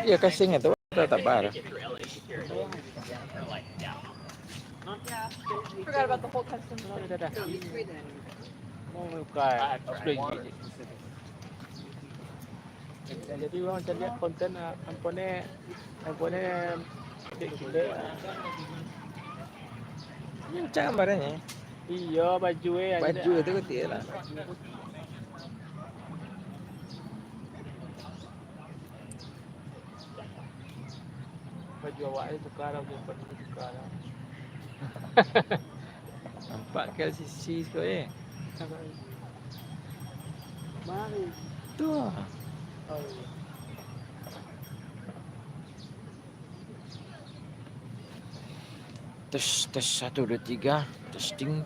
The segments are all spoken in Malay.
Iya casing itu tak bar. Forgot about the whole custom. Mau buka upgrade. Jadi orang cari konten handphone gede. Macam gambarnya. Iya baju Baju itu kecil lah. Baju awak itu tukar atau tukar. Nampak ke sisi sekali. Mana? Tu. Oh. Tes 1 2 3. Testing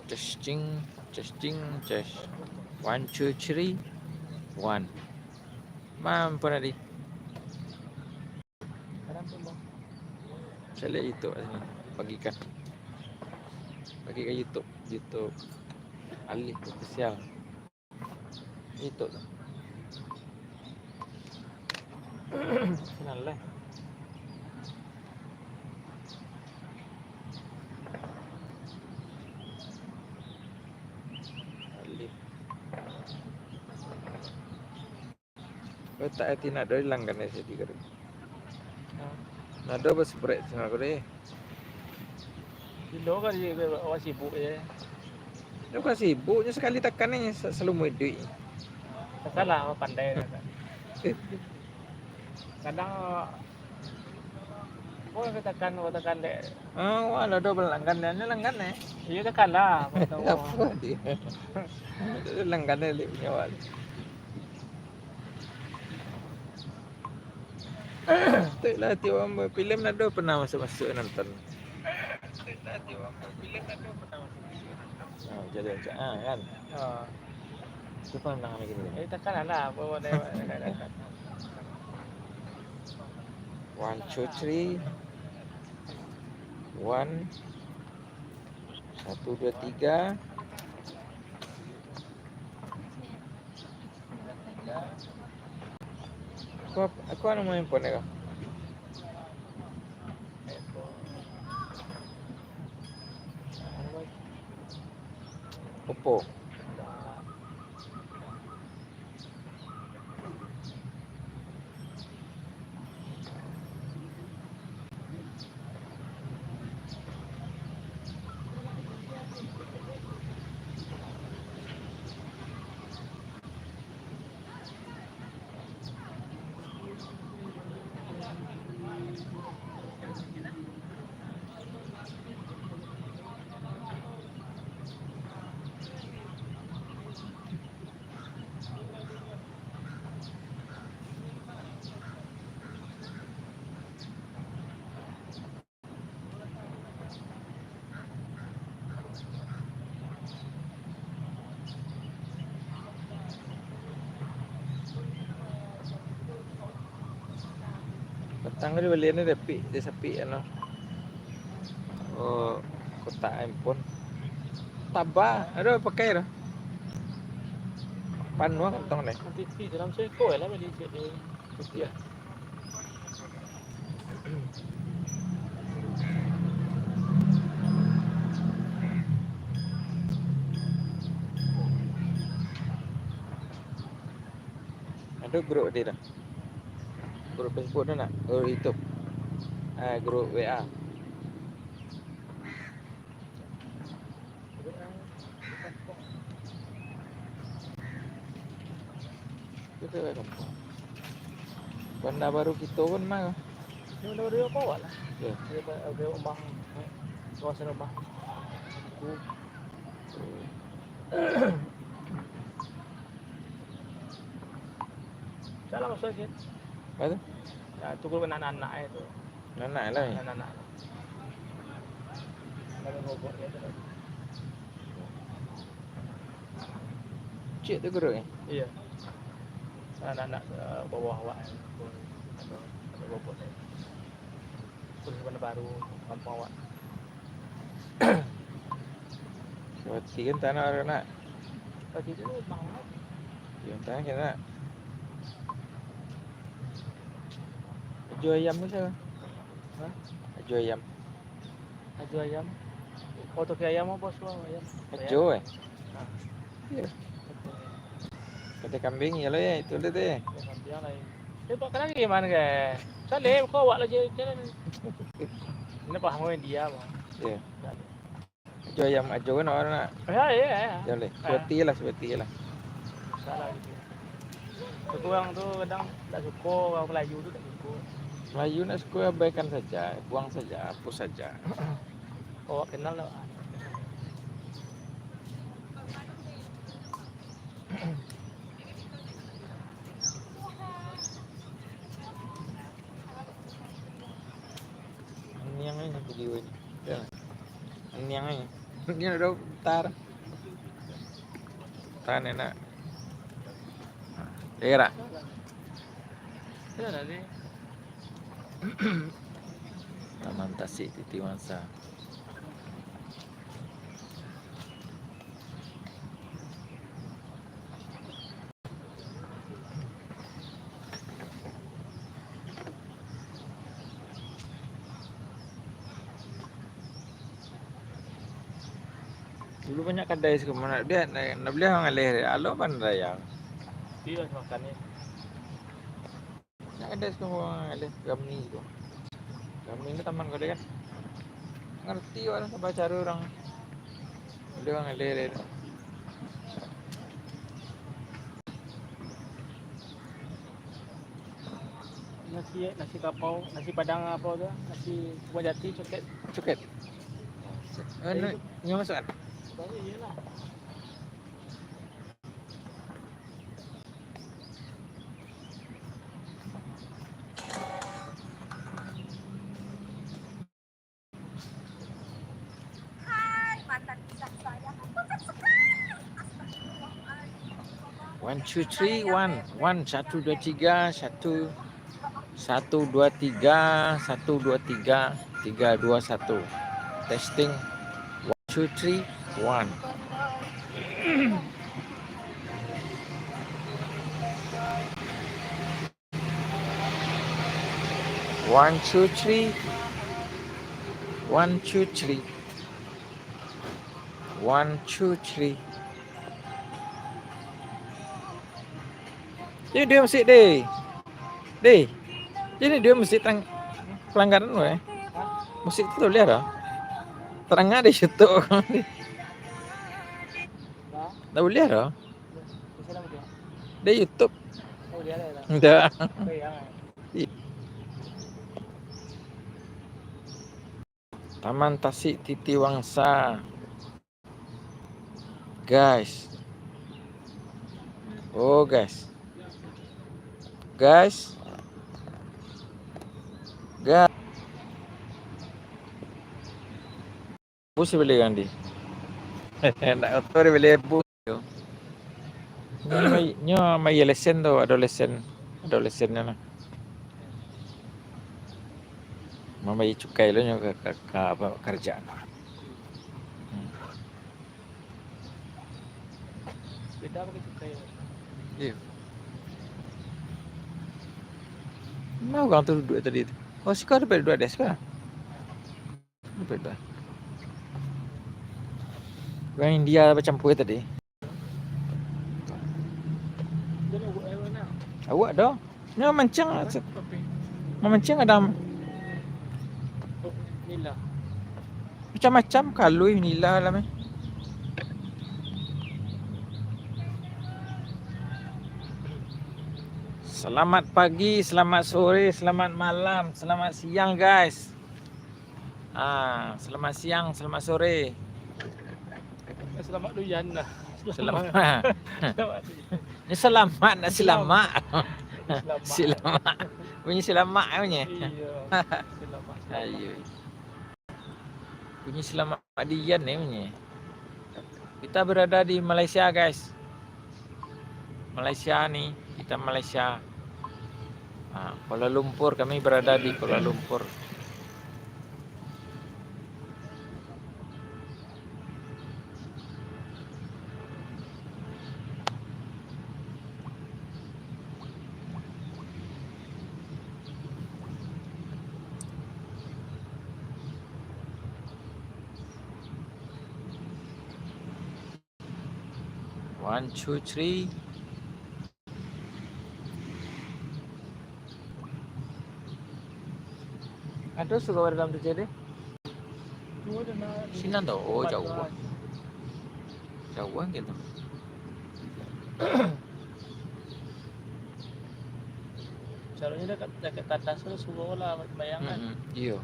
testing. 1 2 3 1. Mampu tadi. Saya lihat YouTube sini. Bagikan YouTube Alif official. Itu tu. Kenal lah. Alif. Tak hati nak ada langgan saya tiga. Nada berspread sama aku deh. Dulu kan dia awak sibuk je. Dia bukan sibuknya sekali tekannya selalu mau duit. Salah pandai kan. Kadang tekan dek. Oh, ada double langgan eh. Iya tekan lah. Apa dia? Langgannya lebih punya awal. Tu lah tiap orang filem nado pernah masuk nonton. Oh, jadi kan. Oh. Itu pernah lagi ni. Tekan lah bawa dia. 1 2 3 1 1 2 3 Aku ano mo yung phone ko? Oppo. Petang ni beli ni dia sepi ano. Oh, kotak handphone. Tabah, ada pakai dah. Panuh kantong ni. TV dalam seko lah beli dia. Ya. Ada grup dia dah. Grup Facebook tu nak? Grup YouTube. Grup WA. Kita dah kampung. Benda baru kita pun mah. Ini udah dia bawa lah. Ya. Dia rumah kawasan rumah. Salah masuk sikit. Apa tu? Ya, tu grup anak-anak itu. Anak lah. Anak-anak. Kalau robot dia tu. Cik tu grup ni. Iya. Anak-anak bawah awak. Ada robot dia. Terus benda baru kampung awak. Seperti kan tanah orang nak. Tadi tu mahal. Yang tanah kita nak. Ajo ayam tu siapa? Hah? Ajo ayam. Ajo ayam. Oh, toki ayam apa semua ayam? Ajo Ayam. eh. Ah, Iya. betul. Kata kambing ya lo ya itu deh. Ya, sampai lain. Pak kenapa gimana ke? Saleh kau awak lah je jalan. Ini paham kan dia bang. Iya. Ajo ayam ajo kan orang nak. Ya ya ya. Ya le. Seperti lah. Salah gitu. Aku orang tu kadang tak suka orang Melayu tu tak suka. Melayu nak suka abaikan saja, buang saja, hapus saja. Awak kenal lah. Ini yang ini video ini. Ya. Ini yang ini. Ini udah tar. Tan enak. Era. Ya tadi. Taman Tasik Titi Wangsa. Dulu banyak kedai ke mana dia nak beli orang leh alo pandai yang. Dia makan ni. Banyak kedai ke orang leh Gamni tu. Gamni ni taman kedai kan. Ngerti orang sebab cara orang. Beli orang leh. Nasi kapau, nasi padang apa tu? Nasi buah jati coket. Cuket. Ni masuk kan? Baru iyalah. One, two, three, one. One, 1, 2, 3, 1, 1, 2, 3, 1, 2, 3, 3, 2, 1. Testing. 1, 2, 3, 1. One, two, three. 1, 2, 3. 1, 2, 3. Dia mesti deh. Deh. Jadi dia mesti pelanggaran lo ya. Musik tu boleh dah. Terang ada situ. Dah boleh dah. Dia YouTube. Oh dia lah. Dah. Taman Tasik Titi Wangsa. Guys. Oh guys. Guys. Bus boleh kan di? Nak auto boleh bus. Ni mai lesen tu, adolesen lah. Mamai cukai lo ke apa kerjaan. Beda pakai cukai. Iya. Mau orang tu duduk tadi tu. Oh, sekarang ada dua desk kan? Beda. Orang India bercampur tadi. Dia nak buat mana? Awak dah. Ni mancang. Memancing ada Nila. macam-macam kalui nila lah. Selamat pagi, selamat sore, selamat malam, selamat siang guys. Selamat siang, selamat sore. Selamat duyan lah. Selamat. Ni selamat nak selamat. Selamat. Bunyi selamat punya. Iya. Selamat. Ayo. Bunyi selamat Dian ni punya. Kita berada di Malaysia guys. Malaysia ni, kita Malaysia. Kuala Lumpur, kami berada di Kuala Lumpur. 1, 2, 3. Ada suka dalam terjadi. Sini tau. Oh, jauh. Jauh gitu. Caranya dekat atas terus bola bayangan. Iya.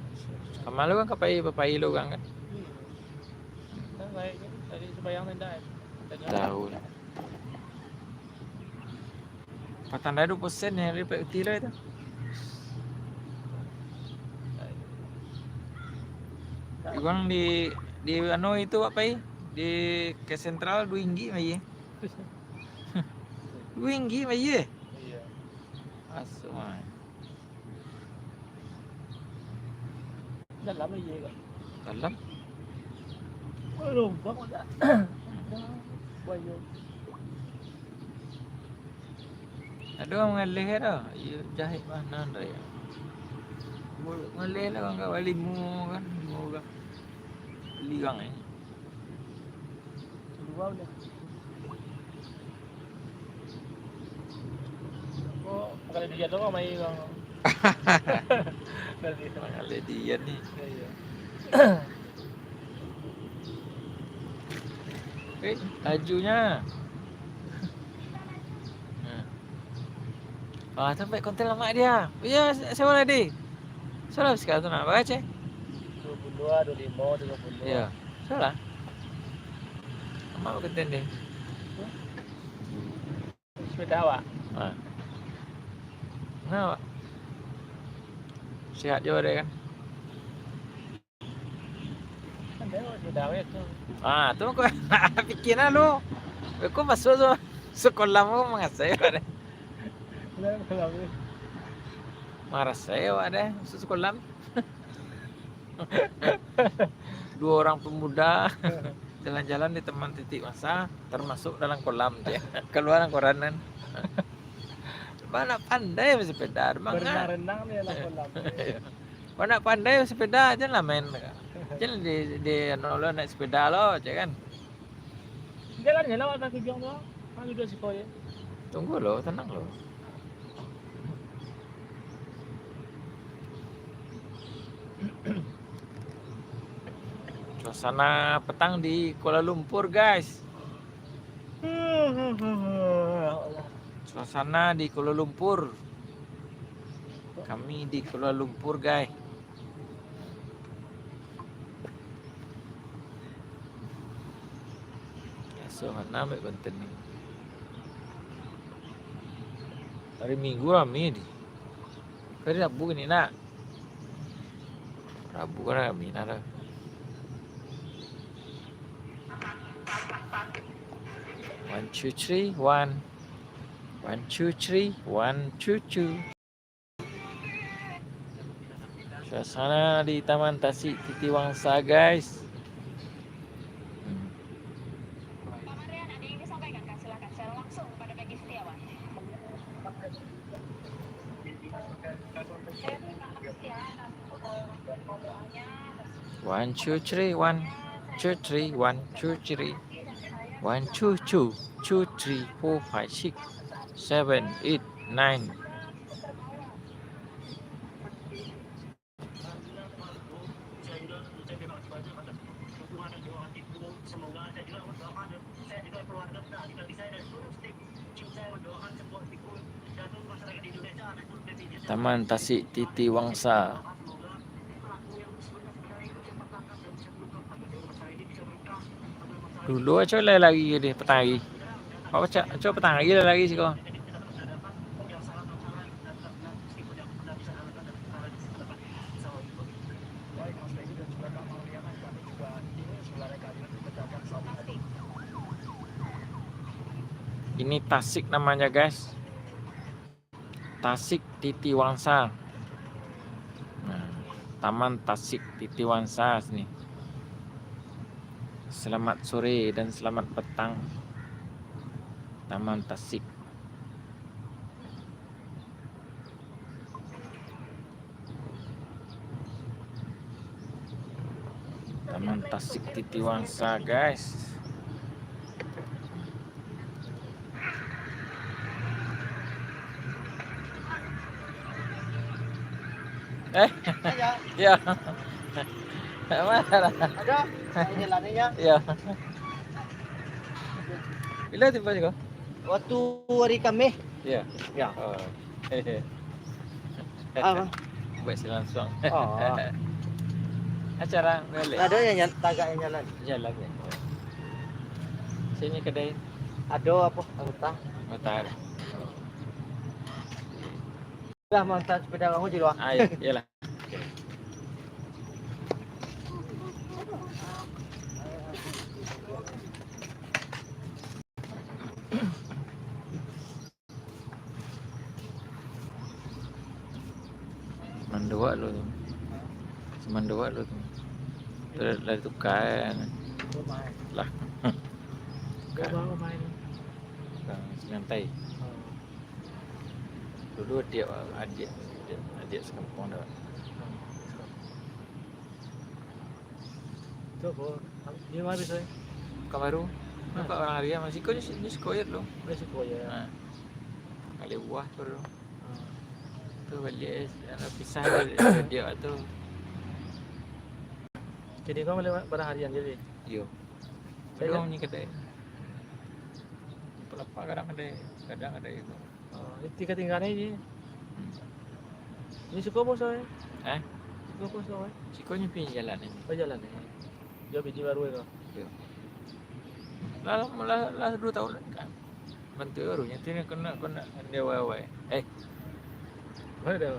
Kemalu kan papai lo kan. Kan baik tadi bayang tidak. Tahu lah. 42% yang dari Tira itu. Iwan di ano itu apa ya? Di ke sentral Duinggi mai. Duinggi mai. Iya. Asal. Dalam aja kok. Dalam. Aduh, bangun dah. Banyak. Ada orang mengalih dah. Ya jahit mana dah ya. Mengalih lah kan kau limu kan. Limu kan. Beli kan ni. Dua udah. Oh, kalau dia tu mai kang. Mengalih dia ni. Iya. Lajunya. Sampai konten lama dia. Ya, saya ready. Salah sekarang tu nak baca. 22, 25, 30. Ya, salah. Mau konten dia. Sepeda awak. Nah, sehat juga dia kan. Kan dia sepeda awak tu. Tu kau fikirnya lu. Kau masuk sekolah mau mengasai ada. Kalau Marah saya ada masuk sekolah. Dua orang pemuda jalan-jalan di teman titik masa termasuk dalam kolam dia. Keluar koranan. Mana pandai bersepeda, berenang-renang dia lah kolam. Mana pandai bersepeda aja lah main. Jangan di lo naik sepeda lo, kan? Jalan je lah kaki biang tu. Kan duduk si kau je. Tunggu lo, tenang lo. Suasana petang di Kuala Lumpur, guys. Suasana di Kuala Lumpur. Kami di Kuala Lumpur, guys. So, mana ambil konten ni? Hari Minggu ramai ni. Hari Rabu ni nak. Rabu kan ramai nak. 1, 2, 3, 1. 1, 2, 3, 1, 2, 2. Suasana di Taman Tasik Titiwangsa, guys. Pak Marian, ada yang disampaikan kan? Silakan secara langsung kepada Peggy Setiawan. Saya terima kasih ya atas doanya. 1, 2, 3, 1, 2, 3, 1, 2, 3. 1, 2, 2, 2, 3, 4, 5, 6, 7, 8, 9. Taman Tasik Titiwangsa. Dulu aja lagi dia petang lagi. Kau coba petang lagi sih kau. Ini Tasik namanya, guys. Tasik Titiwangsa. Nah, Taman Tasik Titiwangsa sini. Selamat sore dan selamat petang. Taman Tasik. Taman Tasik Titiwangsa, guys. Eh, Ada, ya. Mana lah? ada. Ang jalannya. Ya. Bila tiba juga? Waktu hari kami. Ya. Ya. Oh. Hehe. Apa? Buat si langsung. Oh. Acara balik. Ada yang tagak yang jalan. Jalan ya. Sini kedai Ada apa? Anggota. Motor. Dah mantan sepeda kamu di luar. Ah, iyalah. Mandua lu. Semandua lu tu. Terus lah tukar lah. Gak bawa main. Senyantai. Dulu dia adik sekampung dah. Itu apa? Ini mana bisa? Bukan baru. Nampak orang Haria masih kau ni sekolah tu. Resiko ya. Ha. Kali buah tu. Ah. Tu balik anak pisah dia tu. Jadi kau boleh barang harian jadi. Yo. Saya Saya ni kedai. Pelapa kadang ada itu. Itu ketinggalan ini. Ini suka apa soalnya? Eh? Suka apa soalnya? Sikonya pergi jalan ni. Berjalan ni. Dia biji baru itu. Lah 2 tahun kan. Bantu barunya tu kena dia wai. Mana dia?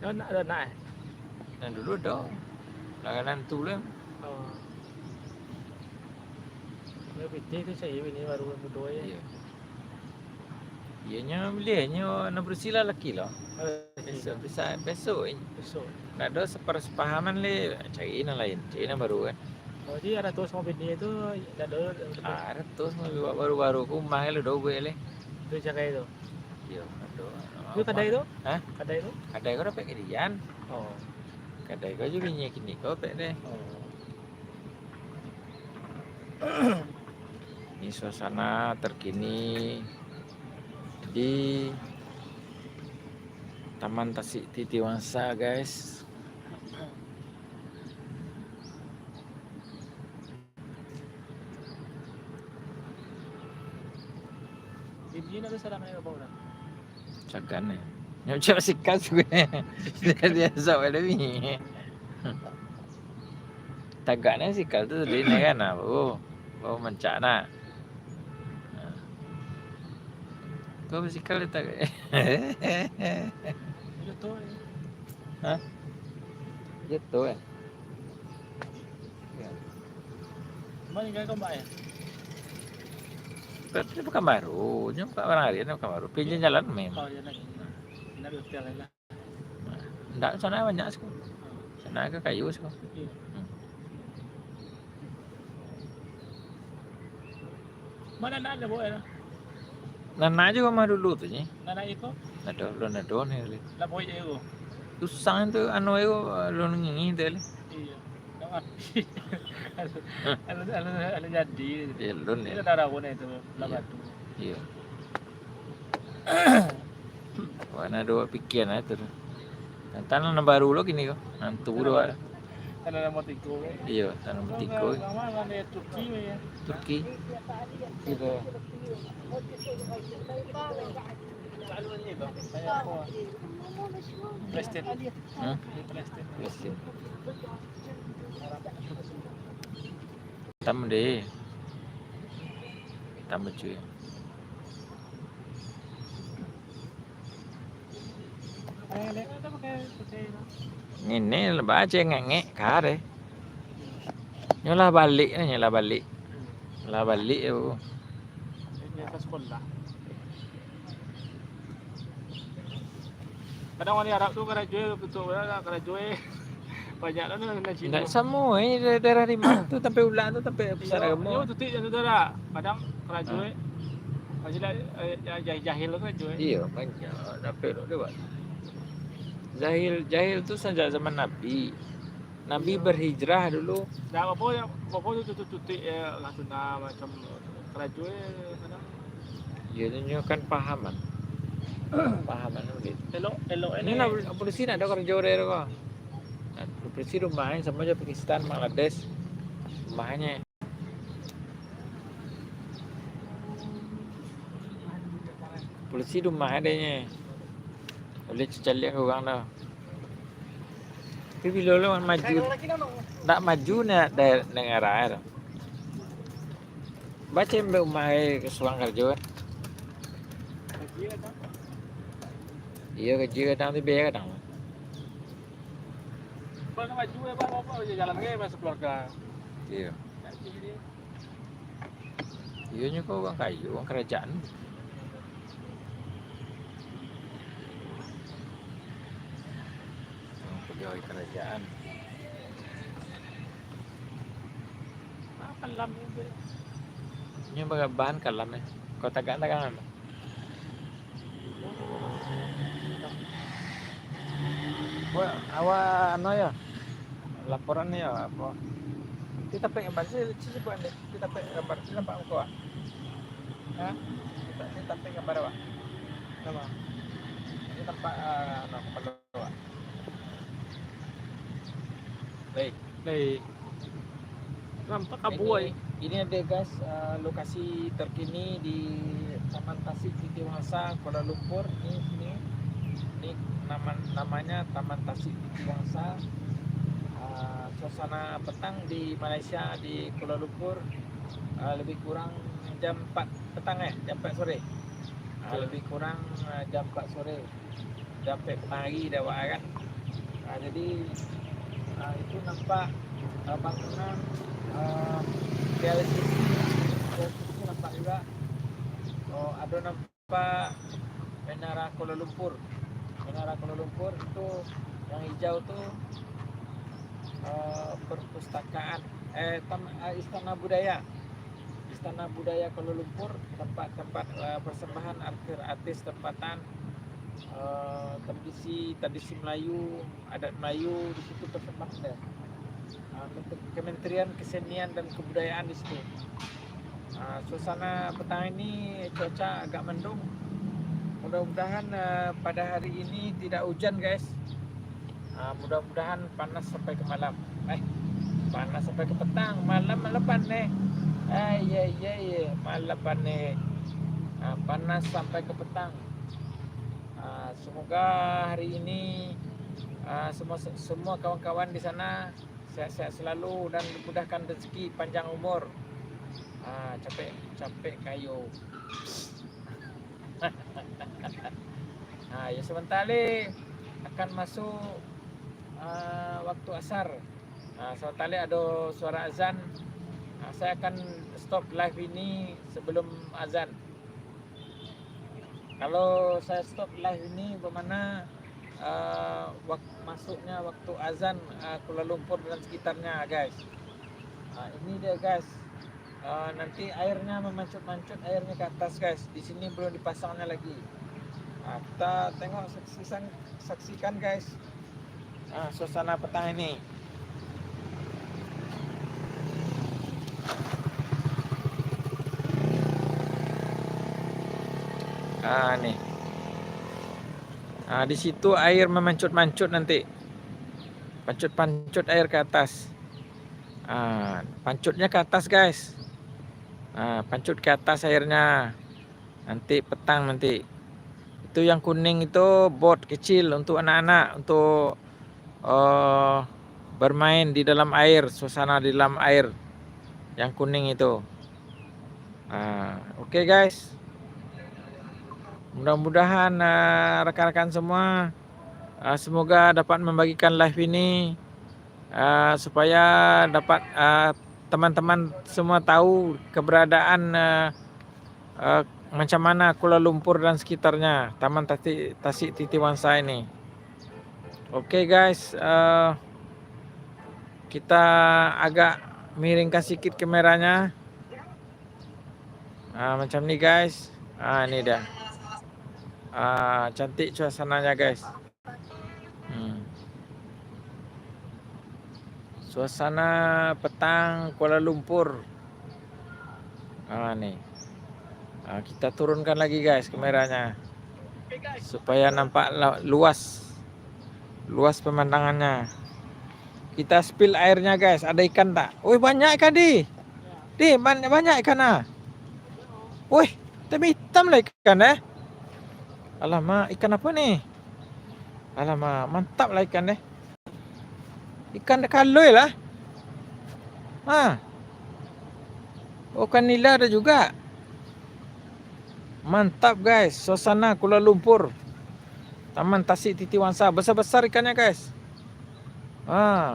Nak nak. Dan dulu dah. Langganan tu lah. Oh. Dia biji tu saya ini baru berdua ya. Ya. Ianya belinya nak bersila laki lah. Besok. Besok. Nak ada sepahaman le cari yang lain. Cari yang baru kan. Oh, jadi ada tu sama bini itu ada Ratus baru-baru aku mahal dah gue le. tu jaga itu. Yo, ada. Itu kadai itu? Hah? Kadai itu? Kadai kau dapat kedian. Oh. Kadai kau juga punya kini kau dapat deh. Oh. Ini suasana terkini di Taman Tasik Titiwangsa, guys. Bini nak salam ni apa orang? Cagan ni. Yang macam sikap juga. Dia sok ada ni. Tagak ni sikap tu tadi ni kan. Baru mancak nak. Kau bersikap dia tagak. Itu tu. Hah? Gitu kan. Mana yang kau bayar? Ini bukan baru. Ini bukan orang hari. Ini bukan baru. Pinjam jalan memang. Oh, ya nak. Nak hotel lah. Tak, sana banyak sekali. Sana ke kayu sekali. Mana nak ada boleh lah. Nana juga mah dulu tu ni. Nak ikut? Nado ni. Lah boleh je ikut. Susah tu anu itu lu ngingi tu. Iya. Ada jadi. Ya lu ni. Ini darah pun itu lah batu. Iya. Warna dua pikiran tu. Tanah baru lo kini kau. Nantu dua. Ada nama tiko. Iya, tanah betiko. Nama ada Turki ya. Turki. Gitu. Plastik. Hmm? Plastik. Plastik. Tambah deh. Tambah cuy. Ini baca ngek kare. Nyolah balik. Lah balik tu. Ini ke sekolah. Kadang orang Arab tu kalau jual betul lah kalau jual banyak lah nak Cina. Tak semua ini daerah Rimau tu sampai ulang tu sampai besar Ini agama. tutik yang saudara. Kadang kalau jual macam jahil tu kan jual. Iya, banyak. Sampai dia buat. Jahil tu sejak zaman Nabi. Nabi berhijrah dulu. Dah apa tu tutik lah tuna macam kalau jual kadang. Dia tunjukkan pahaman. Paham anu gitu. Elok Ini lah polisi nak ada kerja dari kau. Polisi rumahnya sama aja Pakistan, Bangladesh. Rumahnya. Polisi rumah adanya. Boleh cecali ke orang dah. Tapi bila lo maju, tak maju nak negara air. Baca rumah ke suang kerja. Iya kerja kadang tu biar kadang. Bang maju ya bang, apa jalan ke masuk keluarga. Iya. Iya nya kau orang kayu, orang kerajaan. Pegawai kerajaan. Kalam itu. Nya bahan kalam eh. Kau tagan-tagan. Wah, awak ano ya? Laporan ya apa? Kita pengen baca sih bukan deh. Kita pengen gambar sih nampak muka. Hah? Kita pengen gambar apa? Nama. Ini tempat ano kepala. Baik. Baik. Nampak kabuai. Ini ada guys lokasi terkini di Taman Tasik Titiwangsa Kuala Lumpur. Ini namanya Taman Tasik Titiwangsa. Suasana petang di Malaysia di Kuala Lumpur lebih kurang jam 4 petang jam 4 sore. Lebih kurang jam 4 sore. Sampai pagi dah kan. Jadi itu nampak bangunan PLCC nampak juga. Ada nampak Menara Kuala Lumpur. Menara Kuala Lumpur itu yang hijau tu perpustakaan Istana Budaya. Istana Budaya Kuala Lumpur, tempat-tempat persembahan artis tempatan tradisi Melayu, adat Melayu di situ persembahan dia. Kementerian Kesenian dan Kebudayaan di situ. Suasana petang ini cuaca agak mendung. Mudah-mudahan pada hari ini tidak hujan guys. Mudah-mudahan panas sampai ke malam. Panas sampai ke petang, malam panas. Ya, malam panas. Panas sampai ke petang. Semoga hari ini semua kawan-kawan di sana sehat-sehat selalu dan dimudahkan rezeki, panjang umur. Capek kayu. Ya sebentar lagi akan masuk waktu asar. Sebentar lagi ada suara azan. Saya akan stop live ini sebelum azan. Kalau saya stop live ini bermakna masuknya waktu azan Kuala Lumpur dan sekitarnya guys. Ini dia guys. Nanti airnya memancut-mancut airnya ke atas guys. Di sini belum dipasangnya lagi. Kita tengok saksikan guys. Suasana petang ini. Nih. Di situ air memancut-mancut nanti. Pancut-pancut air ke atas. Pancutnya ke atas guys. Pancut ke atas airnya. Nanti petang nanti. Itu yang kuning itu bot kecil untuk anak-anak untuk bermain di dalam air, suasana di dalam air. Yang kuning itu. Oke guys. Mudah-mudahan rekan-rekan semua semoga dapat membagikan live ini supaya dapat teman-teman semua tahu keberadaan macam mana Kuala Lumpur dan sekitarnya, Taman Tasik Titiwangsa ini. Oke guys, kita agak miringkan sedikit kameranya. Macam ni guys. Ini dah. Cantik suasananya guys. Suasana petang Kuala Lumpur. Nih. Kita turunkan lagi guys kameranya. supaya nampak luas pemandangannya. Kita spill airnya guys. Ada ikan tak? Wih, banyak ikan di. Banyak ikan ah. Wih, hitam lah ikan Alamak, ikan apa nih? Alamak, mantap lah ikan Ikan kaloi lah. Oh, ikan nila ada juga. Mantap guys, suasana Kuala Lumpur. Taman Tasik Titiwangsa. Besar-besar ikannya guys.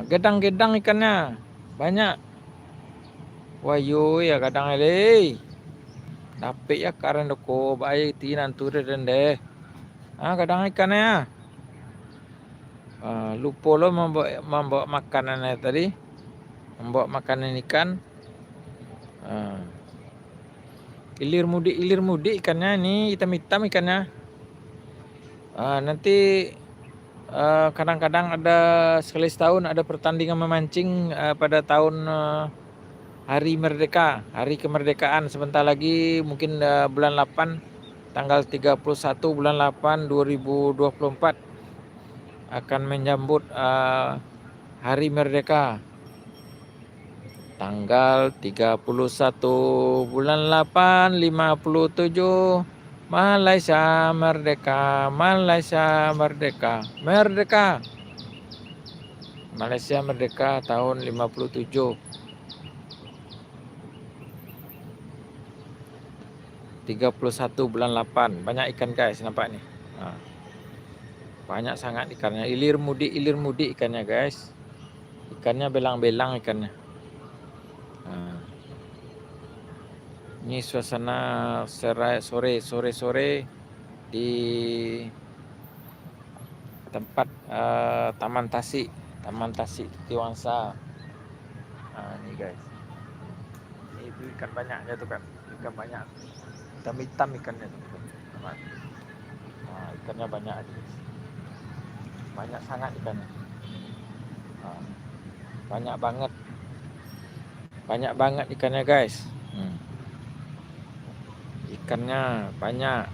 Gedang-gedang ikannya. Banyak. Wayo ya kadang ele. Dapik ya karen doko bae ti nantu deh. Kadang ikannya. Lupa lo membawa makanan tadi. Membawa makanan ikan. Ilir mudik ikannya ini, hitam-hitam ikannya. Nanti kadang-kadang ada sekali setahun ada pertandingan memancing pada tahun Hari Merdeka, Hari Kemerdekaan. Sebentar lagi mungkin bulan 8, tanggal 31 bulan 8 2024 akan menyambut Hari Merdeka. Tanggal 31 bulan 8 57 Malaysia merdeka, Malaysia merdeka, merdeka. Malaysia merdeka tahun 57. 31 bulan 8. Banyak ikan guys, nampak nih. Banyak sangat ikannya. Ilir mudik ikannya guys. Ikannya belang-belang ikannya. Ini suasana sore di tempat Taman Tasik Titiwangsa. Ini guys. Ini itu ikan banyaknya tuh kan. Ikan banyak. Hitam-hitam ikannya tuh. Ikannya banyak aja. Banyak sangat ikannya. Banyak banget ikannya guys. Ikannya banyak.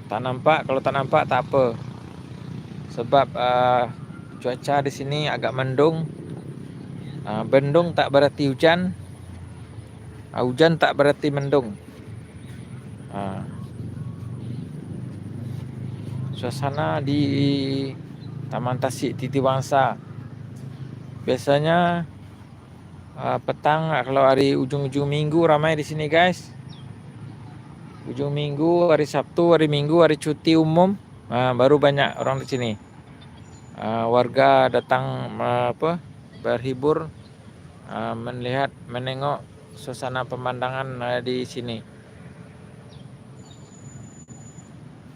Tak nampak, kalau tak nampak tak apa. Sebab cuaca di sini agak mendung. Bendung tak berarti hujan. Hujan tak berarti mendung. Suasana di Taman Tasik Titiwangsa. Biasanya petang kalau hari ujung-ujung minggu ramai di sini guys. Ujung minggu, hari Sabtu, hari Minggu, hari cuti umum, baru banyak orang di sini. Warga datang berhibur, menengok suasana pemandangan di sini.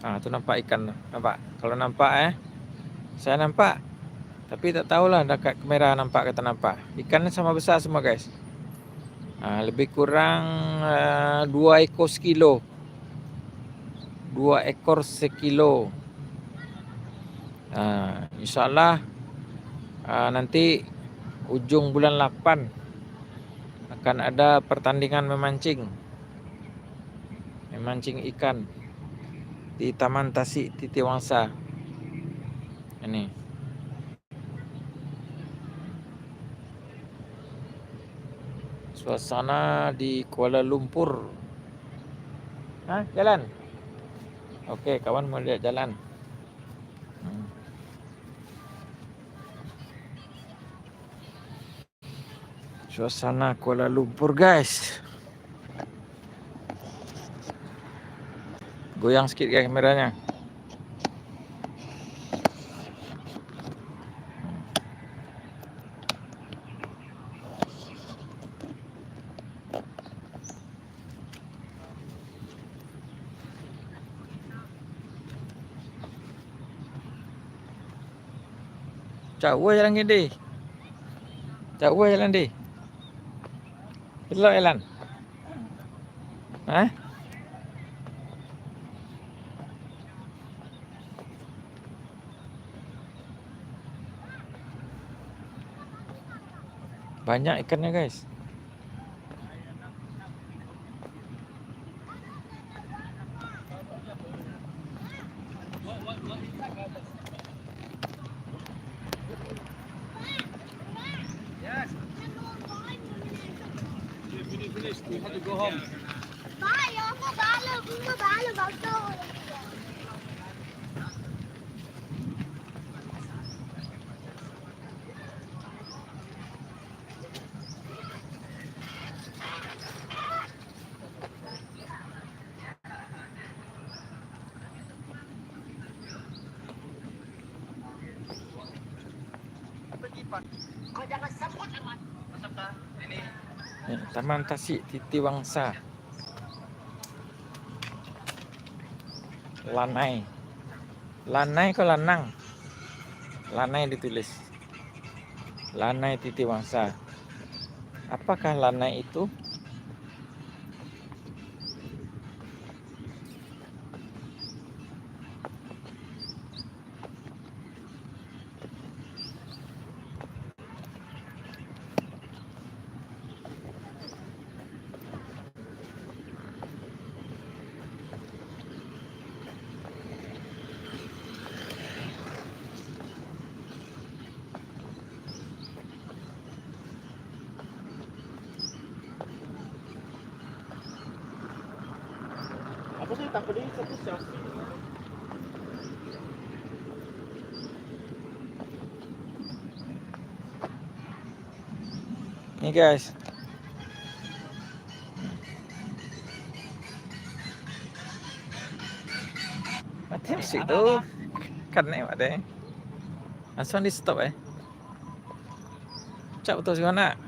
Tu nampak ikan, nampak. Kalau nampak saya nampak. Tapi tak tahulah dekat kamera nampak ke tak nampak. Ikannya sama besar semua guys. Lebih kurang 2 ekor sekilo. 2 ekor sekilo. InsyaAllah nanti ujung bulan 8 akan ada pertandingan memancing ikan di Taman Tasik Titiwangsa. Ini suasana di Kuala Lumpur. Jalan. Okey, kawan mau lihat jalan. Suasana Kuala Lumpur guys. Goyang sikit guys kameranya. Jauh jalan gini. Jauh jalan di. Elok jalan. Banyak ikannya guys. Finish. We have to go home. Ni, Taman Tasik Titi Wangsa. Lanai. Lanai ke lanang? Lanai ditulis. Lanai Titi Wangsa. Apakah lanai itu? Apa sih tak pedih satu selfie. Ni guys. Mati musik tu. Kan ni ada. Asal di stop Cak betul sih nak.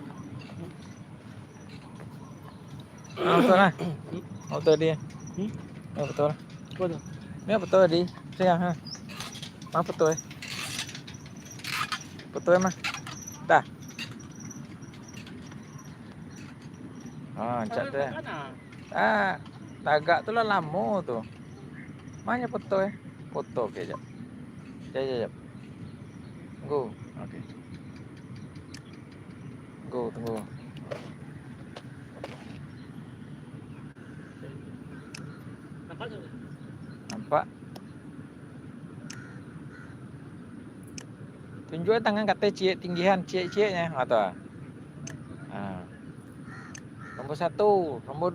Betul lah. Betul dia. Ya betul. Apa tu? Ya betul di. Sayang ha. Mah betul. Betul mah. Dah. Cak tu. Tagak tu lah lama tu. Mana foto Foto ke jap. Jap. Go. Okey. Go, tunggu. Nampak tu? Nampak? Tunjuk tangan kata cik tinggihan cik-ciknya. Tu ah. Nombor 1, nombor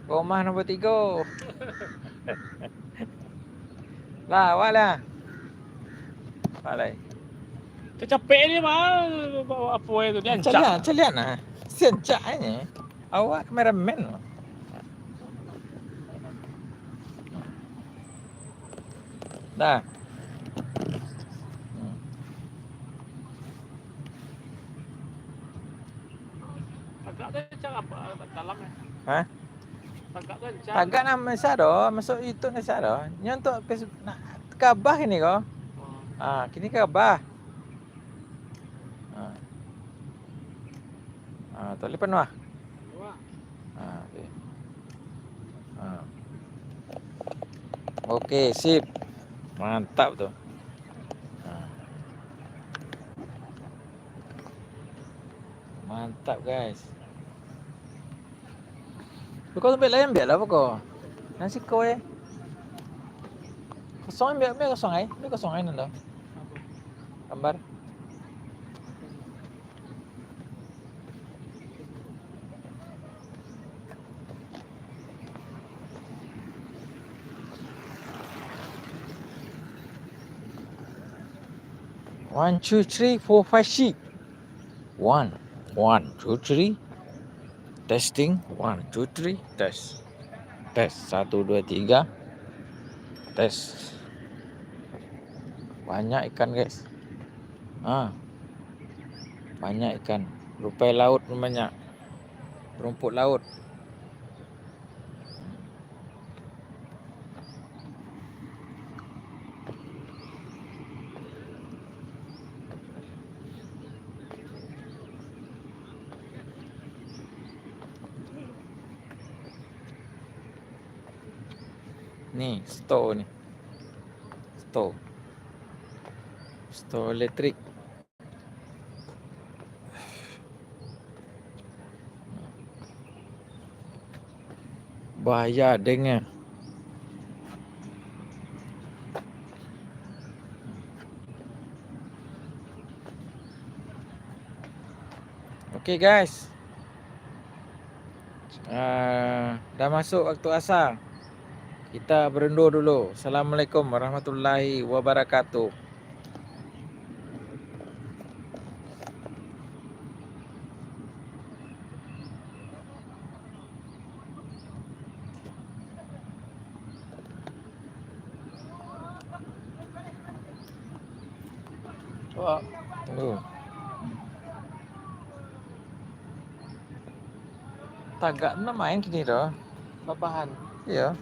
2. Rumah nombor 3. Lah, awak lah. Balai. Tercapek ni mah bawa apa itu dia Calian lah. Sencak ni. Awak kameraman lah. Dah. Agak tu cak apa dalam ni. Ha? Agak tu cak. Tagak nak masa dah, masuk YouTube ni dah. Ni untuk nak kabah ni kau. Kini kabah. Tali penuh ah. Okey. Okey, sip. Mantap tu. Mantap guys. Kau tu lain biarlah apa kau. Nasi kau kosong biar kosong Biar kosong nanti. Gambar. One, two, three, four, five, six. 1, 2, 3. Testing. 1, 2, 3. Test. 1, 2, 3. Test. Banyak ikan guys. Banyak ikan. Rupai laut pun banyak. Rumput laut. Ni, store ni. Store elektrik. Bahaya dengar. Okey guys. Dah masuk waktu asar. Kita berundur dulu. Assalamualaikum warahmatullahi wabarakatuh. Wah, Tunggu. Tagak na main kini dah. babahan. Ya.